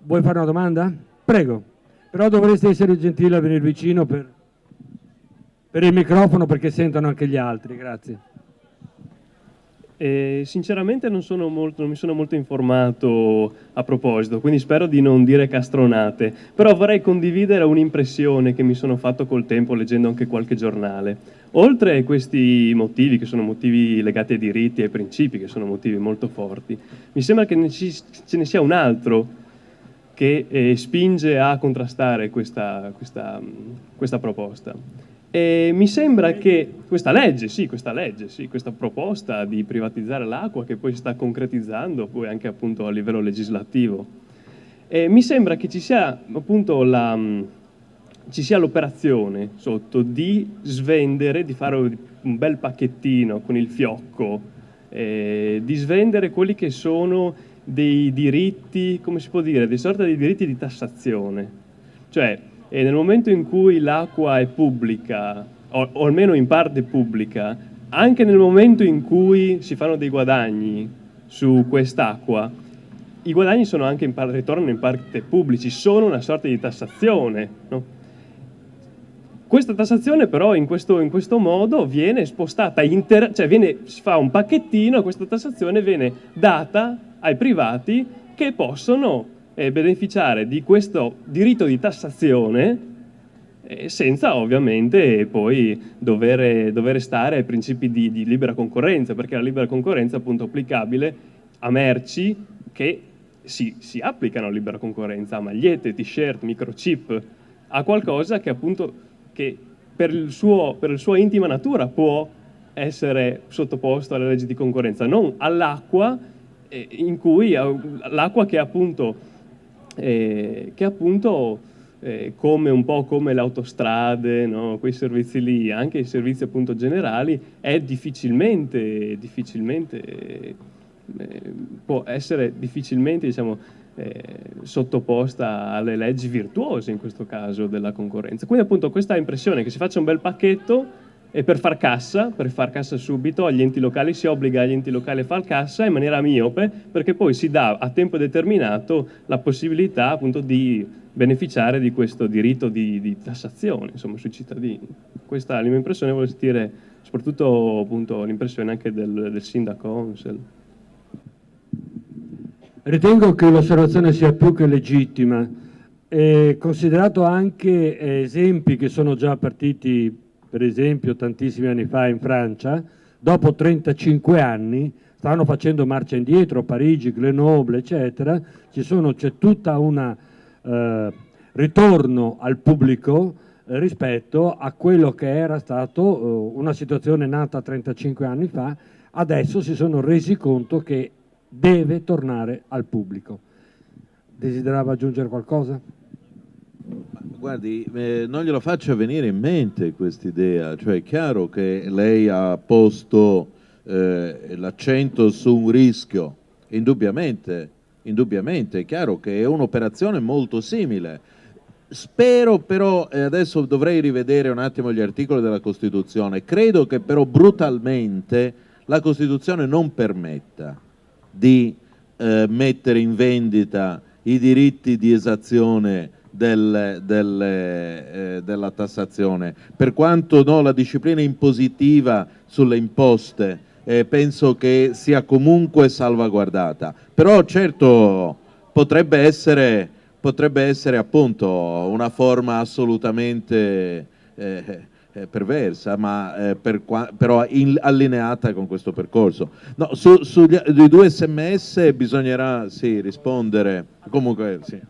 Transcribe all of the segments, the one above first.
Vuoi fare una domanda? Prego, però dovreste essere gentili a venire vicino per il microfono perché sentono anche gli altri, grazie. Sinceramente non mi sono molto informato a proposito, quindi spero di non dire castronate, però vorrei condividere un'impressione che mi sono fatto col tempo leggendo anche qualche giornale. Oltre a questi motivi, che sono motivi legati ai diritti e ai principi, che sono motivi molto forti, mi sembra che ce ne sia un altro che spinge a contrastare questa proposta. E mi sembra che questa proposta di privatizzare l'acqua che poi si sta concretizzando poi anche appunto a livello legislativo, mi sembra che ci sia appunto l'operazione sotto di svendere, di fare un bel pacchettino con il fiocco, di svendere quelli che sono dei diritti, come si può dire, dei sorta di diritti di tassazione. Cioè, e nel momento in cui l'acqua è pubblica, o almeno in parte pubblica, anche nel momento in cui si fanno dei guadagni su quest'acqua, i guadagni sono anche ritornano in parte pubblici, sono una sorta di tassazione, no? Questa tassazione però in questo modo viene spostata, cioè si fa un pacchettino, questa tassazione viene data ai privati che possono beneficiare di questo diritto di tassazione senza ovviamente poi dover stare ai principi di libera concorrenza, perché la libera concorrenza è appunto applicabile a merci che si applicano a libera concorrenza, a magliette, t-shirt, microchip, a qualcosa che appunto che per la sua intima natura può essere sottoposto alle leggi di concorrenza, non all'acqua in cui l'acqua che appunto come un po' come le autostrade, no? Quei servizi lì, anche i servizi appunto generali, è difficilmente può essere difficilmente, diciamo, sottoposta alle leggi virtuose in questo caso della concorrenza. Quindi appunto questa impressione che si faccia un bel pacchetto e per far cassa subito agli enti locali, si obbliga agli enti locali a far cassa in maniera miope, perché poi si dà a tempo determinato la possibilità appunto di beneficiare di questo diritto di tassazione, insomma, sui cittadini. Questa è la mia impressione, volevo sentire soprattutto appunto l'impressione anche del sindaco Onsel. Ritengo che l'osservazione sia più che legittima, considerato anche esempi che sono già partiti, per esempio, tantissimi anni fa in Francia, dopo 35 anni stanno facendo marcia indietro, Parigi, Grenoble, eccetera, c'è tutta una ritorno al pubblico rispetto a quello che era stato una situazione nata 35 anni fa, adesso si sono resi conto che deve tornare al pubblico. Desiderava aggiungere qualcosa? Guardi, non glielo faccio venire in mente quest'idea, cioè è chiaro che lei ha posto l'accento su un rischio, indubbiamente, è chiaro che è un'operazione molto simile. Spero però, adesso dovrei rivedere un attimo gli articoli della Costituzione, credo che però brutalmente la Costituzione non permetta di mettere in vendita i diritti di esazione della tassazione, per quanto no, la disciplina impositiva sulle imposte penso che sia comunque salvaguardata, però certo potrebbe essere appunto una forma assolutamente perversa, ma però allineata con questo percorso. No, sui due SMS bisognerà rispondere. Comunque sì.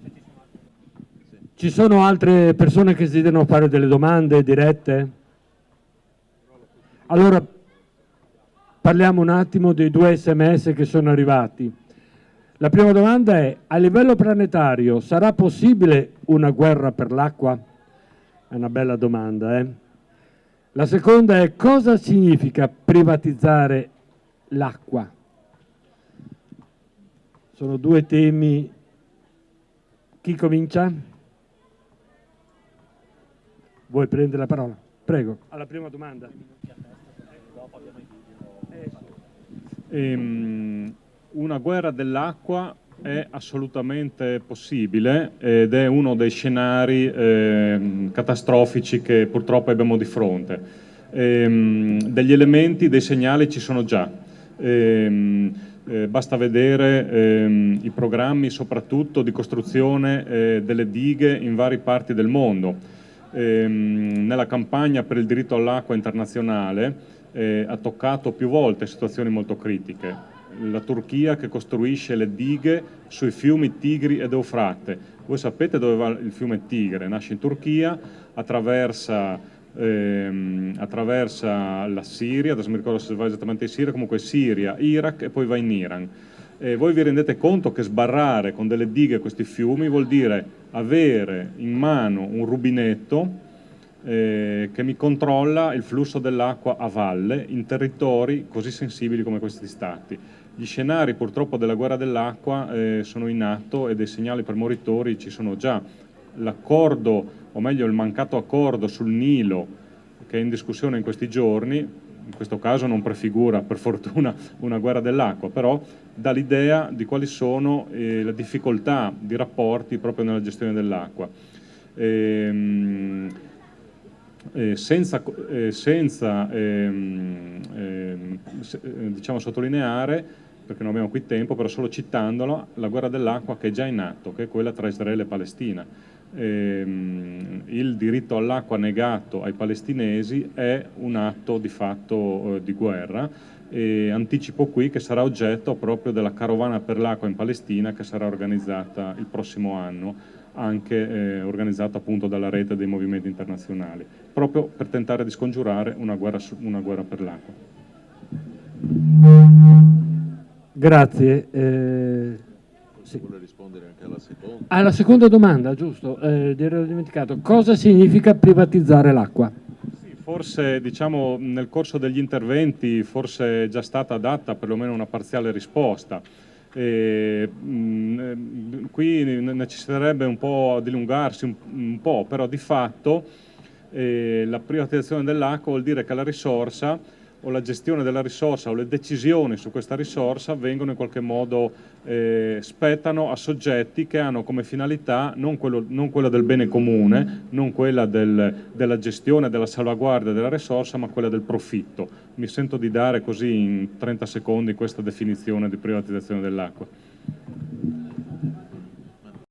Ci sono altre persone che desiderano fare delle domande dirette? Allora parliamo un attimo dei due SMS che sono arrivati. La prima domanda è: a livello planetario sarà possibile una guerra per l'acqua? È una bella domanda, eh? La seconda è: cosa significa privatizzare l'acqua? Sono due temi. Chi comincia? Vuoi prendere la parola? Prego. Alla prima domanda. Una guerra dell'acqua è assolutamente possibile ed è uno dei scenari catastrofici che purtroppo abbiamo di fronte. Degli elementi, dei segnali ci sono già. Basta vedere i programmi soprattutto di costruzione delle dighe in varie parti del mondo. Nella campagna per il diritto all'acqua internazionale ha toccato più volte situazioni molto critiche. La Turchia che costruisce le dighe sui fiumi Tigri ed Eufrate. Voi sapete dove va il fiume Tigre? Nasce in Turchia, attraversa la Siria, adesso mi ricordo se va esattamente in Siria, comunque Siria, Iraq e poi va in Iran. Voi vi rendete conto che sbarrare con delle dighe questi fiumi vuol dire avere in mano un rubinetto che mi controlla il flusso dell'acqua a valle in territori così sensibili come questi stati. Gli scenari purtroppo della guerra dell'acqua sono in atto e dei segnali premonitori ci sono già. L'accordo, o meglio il mancato accordo sul Nilo che è in discussione in questi giorni, in questo caso non prefigura per fortuna una guerra dell'acqua, però dà l'idea di quali sono le difficoltà di rapporti proprio nella gestione dell'acqua. Senza diciamo sottolineare, perché non abbiamo qui tempo, però solo citandolo, la guerra dell'acqua che è già in atto, che è quella tra Israele e Palestina. Il diritto all'acqua negato ai palestinesi è un atto di fatto di guerra, e anticipo qui che sarà oggetto proprio della carovana per l'acqua in Palestina che sarà organizzata il prossimo anno, anche organizzata appunto dalla rete dei movimenti internazionali, proprio per tentare di scongiurare una guerra per l'acqua. Grazie. Sì. Vuole rispondere anche alla seconda? Alla seconda domanda, giusto, ero dimenticato. Cosa significa privatizzare l'acqua? Sì, forse diciamo nel corso degli interventi forse è già stata data perlomeno una parziale risposta. Qui necessiterebbe un po' dilungarsi un po', però di fatto la privatizzazione dell'acqua vuol dire che la risorsa o la gestione della risorsa o le decisioni su questa risorsa vengono in qualche modo spettano a soggetti che hanno come finalità non quella del bene comune, non quella della gestione, della salvaguardia della risorsa, ma quella del profitto. Mi sento di dare così in 30 secondi questa definizione di privatizzazione dell'acqua.